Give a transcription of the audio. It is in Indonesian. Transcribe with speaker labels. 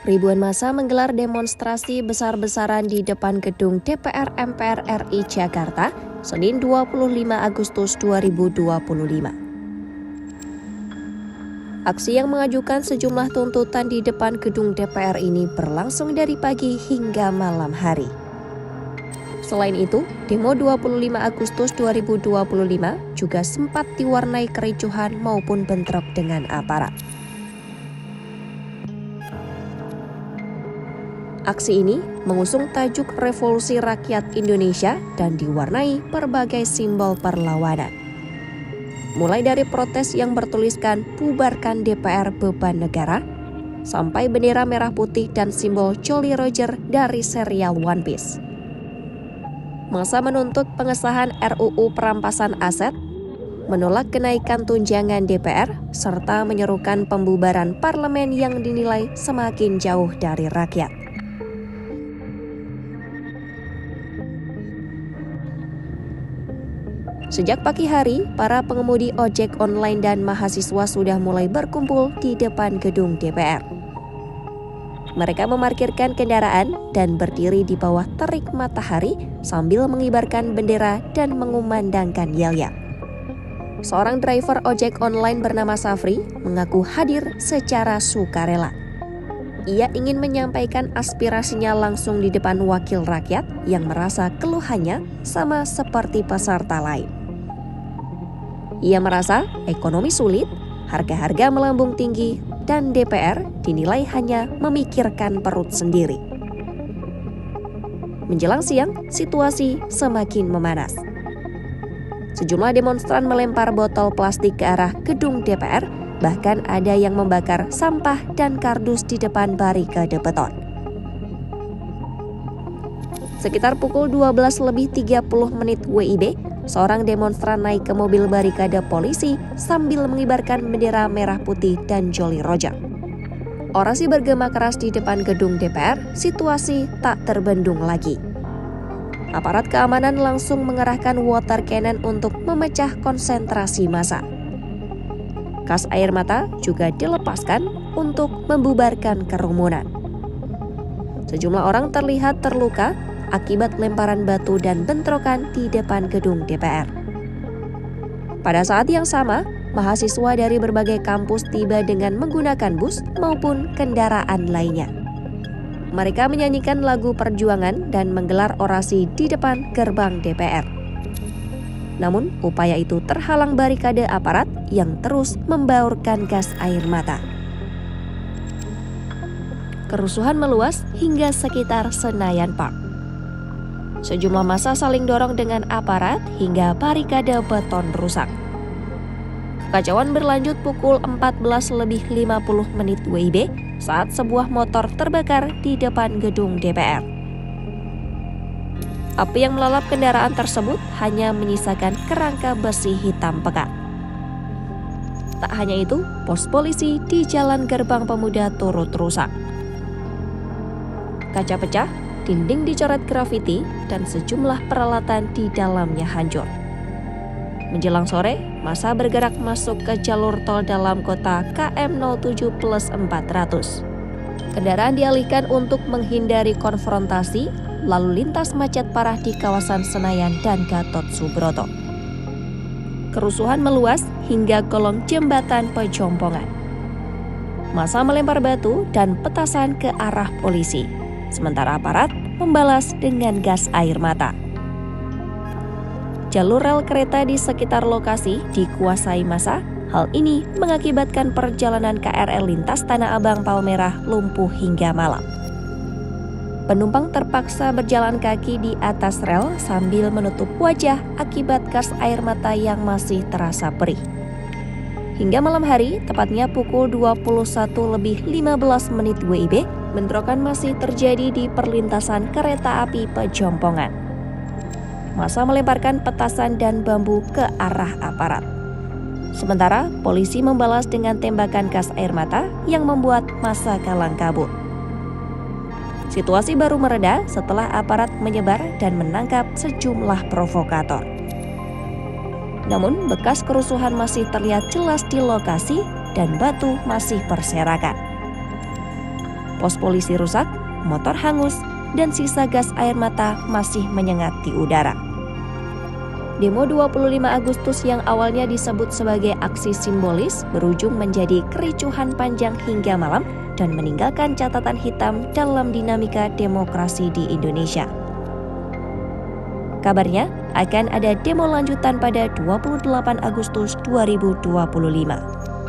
Speaker 1: Ribuan massa menggelar demonstrasi besar-besaran di depan gedung DPR MPR RI Jakarta, Senin 25 Agustus 2025. Aksi yang mengajukan sejumlah tuntutan di depan gedung DPR ini berlangsung dari pagi hingga malam hari. Selain itu, demo 25 Agustus 2025 juga sempat diwarnai kericuhan maupun bentrok dengan aparat. Aksi ini mengusung tajuk Revolusi Rakyat Indonesia dan diwarnai berbagai simbol perlawanan. Mulai dari protes yang bertuliskan "Bubarkan DPR Beban Negara", sampai bendera merah putih dan simbol Jolly Roger dari serial One Piece. Massa menuntut pengesahan RUU Perampasan Aset, menolak kenaikan tunjangan DPR, serta menyerukan pembubaran parlemen yang dinilai semakin jauh dari rakyat. Sejak pagi hari, para pengemudi ojek online dan mahasiswa sudah mulai berkumpul di depan gedung DPR. Mereka memarkirkan kendaraan dan berdiri di bawah terik matahari sambil mengibarkan bendera dan mengumandangkan yel-yel. Seorang driver ojek online bernama Safri mengaku hadir secara sukarela. Ia ingin menyampaikan aspirasinya langsung di depan wakil rakyat yang merasa keluhannya sama seperti peserta lain. Ia merasa ekonomi sulit, harga-harga melambung tinggi, dan DPR dinilai hanya memikirkan perut sendiri. Menjelang siang, situasi semakin memanas. Sejumlah demonstran melempar botol plastik ke arah gedung DPR, bahkan ada yang membakar sampah dan kardus di depan barikade beton. Sekitar pukul 12:30 WIB, seorang demonstran naik ke mobil barikade polisi sambil mengibarkan bendera merah putih dan Jolly Roger. Orasi bergema keras di depan gedung DPR, situasi tak terbendung lagi. Aparat keamanan langsung mengerahkan water cannon untuk memecah konsentrasi massa. Gas air mata juga dilepaskan untuk membubarkan kerumunan. Sejumlah orang terlihat terluka akibat lemparan batu dan bentrokan di depan gedung DPR. Pada saat yang sama, mahasiswa dari berbagai kampus tiba dengan menggunakan bus maupun kendaraan lainnya. Mereka menyanyikan lagu perjuangan dan menggelar orasi di depan gerbang DPR. Namun, upaya itu terhalang barikade aparat yang terus membaurkan gas air mata. Kerusuhan meluas hingga sekitar Senayan Park. Sejumlah massa saling dorong dengan aparat hingga barikade beton rusak. Kekacauan berlanjut pukul 14:50 WIB saat sebuah motor terbakar di depan gedung DPR. Api yang melalap kendaraan tersebut hanya menyisakan kerangka besi hitam pekat. Tak hanya itu, pos polisi di Jalan Gerbang Pemuda turut rusak. Kaca pecah, dinding dicoret grafiti, dan sejumlah peralatan di dalamnya hancur. Menjelang sore, massa bergerak masuk ke jalur tol dalam kota KM 07+400. Kendaraan dialihkan untuk menghindari konfrontasi, lalu lintas macet parah di kawasan Senayan dan Gatot Subroto. Kerusuhan meluas hingga kolong jembatan Pejompongan. Massa melempar batu dan petasan ke arah polisi, sementara aparat membalas dengan gas air mata. Jalur rel kereta di sekitar lokasi dikuasai massa. Hal ini mengakibatkan perjalanan KRL lintas Tanah Abang Palmerah lumpuh hingga malam. Penumpang terpaksa berjalan kaki di atas rel sambil menutup wajah akibat gas air mata yang masih terasa perih. Hingga malam hari, tepatnya pukul 21:15 WIB, bentrokan masih terjadi di perlintasan kereta api Pejompongan. Massa melemparkan petasan dan bambu ke arah aparat. Sementara polisi membalas dengan tembakan gas air mata yang membuat massa kalang kabut. Situasi baru mereda setelah aparat menyebar dan menangkap sejumlah provokator. Namun, bekas kerusuhan masih terlihat jelas di lokasi dan batu masih berserakan. pos polisi rusak, motor hangus, dan sisa gas air mata masih menyengat di udara. Demo 25 Agustus yang awalnya disebut sebagai aksi simbolis berujung menjadi kericuhan panjang hingga malam dan meninggalkan catatan hitam dalam dinamika demokrasi di Indonesia. Kabarnya akan ada demo lanjutan pada 28 Agustus 2025.